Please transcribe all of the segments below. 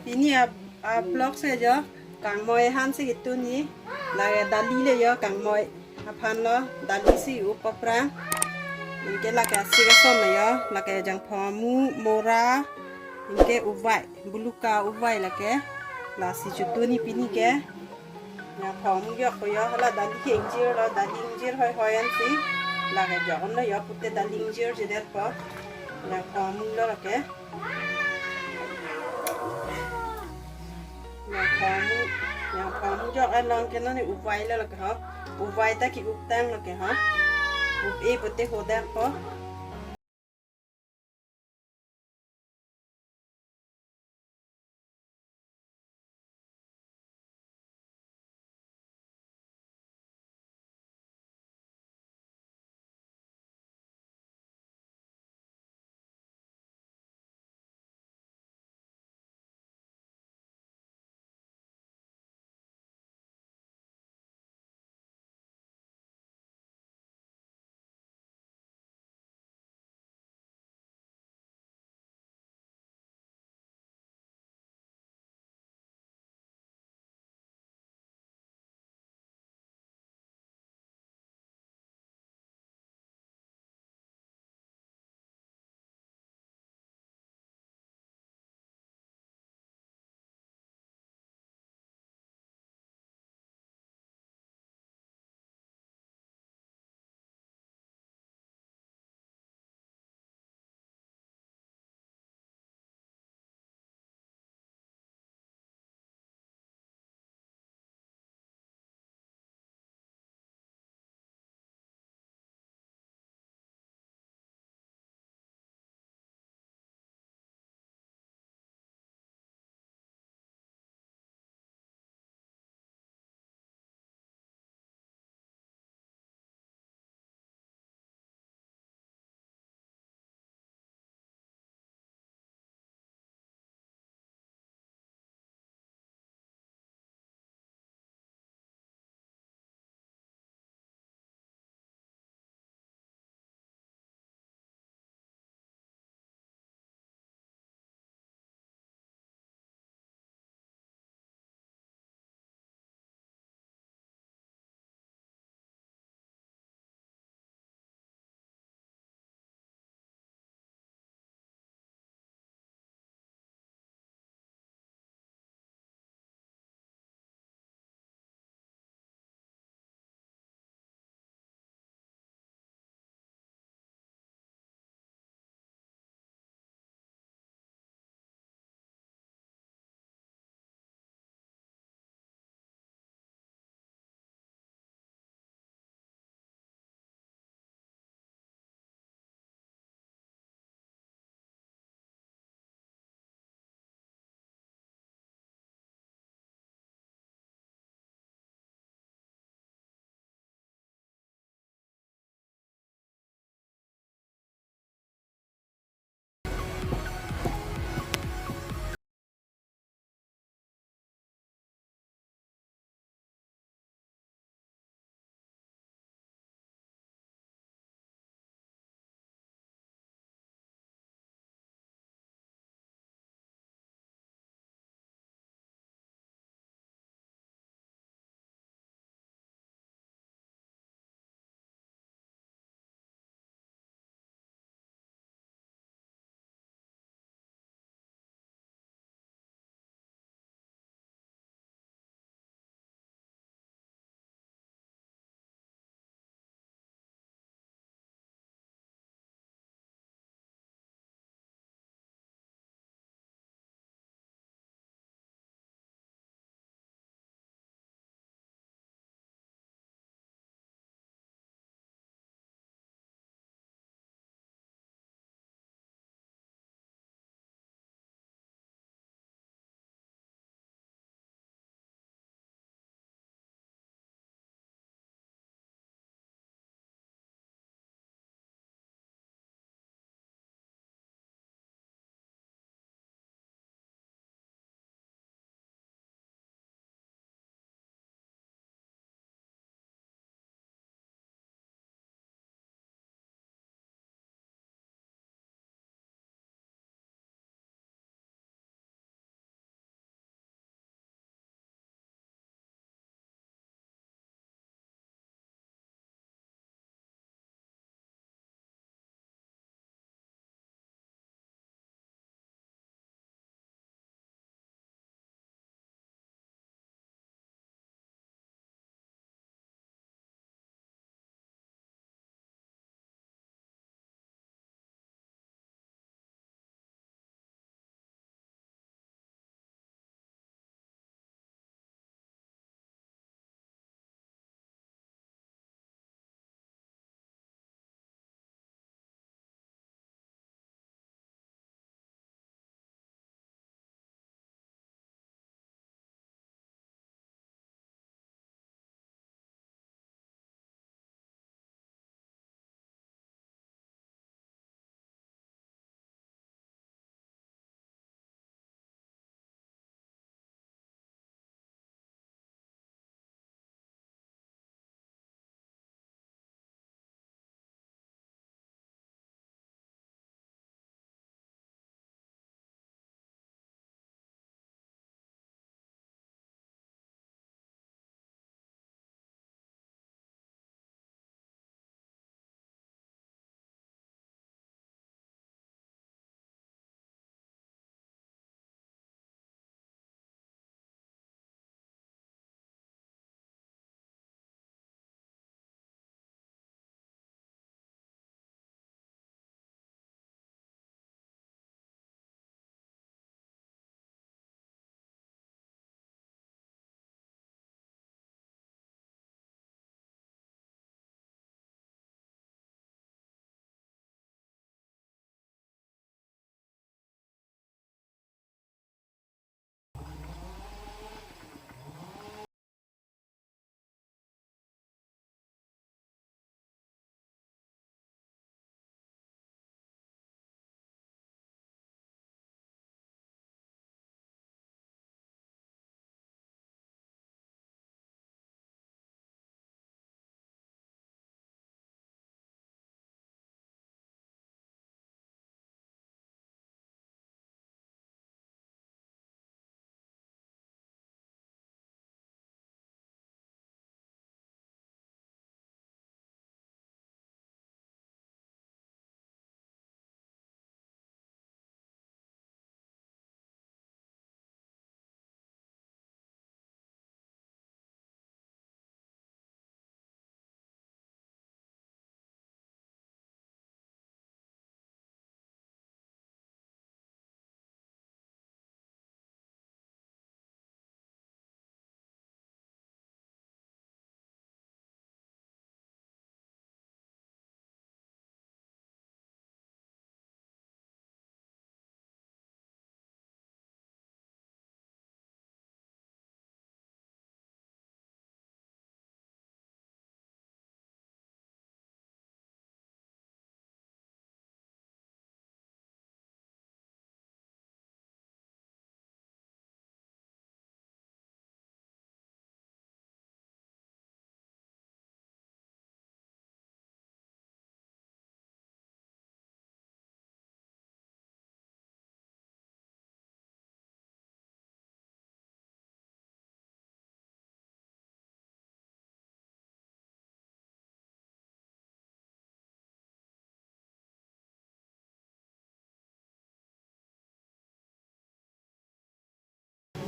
ini blog saja kang moy han si itu ni la dali le yo kang moy aphan lo dali si upapra inke la ka si son yo la ka jang phamu mora inke uvai buluka uvai la ke la si chutu ni pini ke ya phamu yo ko yo la dali ke injir lo dali injir hoy hoy an si la ka jon lo yo putte dali injir je der pa ya phamu lo la ke yang kamu jok along ke nani upay la ke ha upay ta ki uptang la ke ha up e pote hoda ko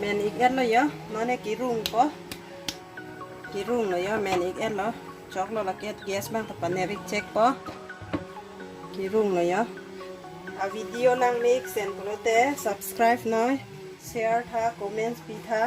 men ik et lo yo nó này kí rung có kí rung lo yo men ik et lo chok lo la ket gas bang tapan ne rik check po kí rung lo yo video nang make sen ko te subscribe noi share tha comments pi tha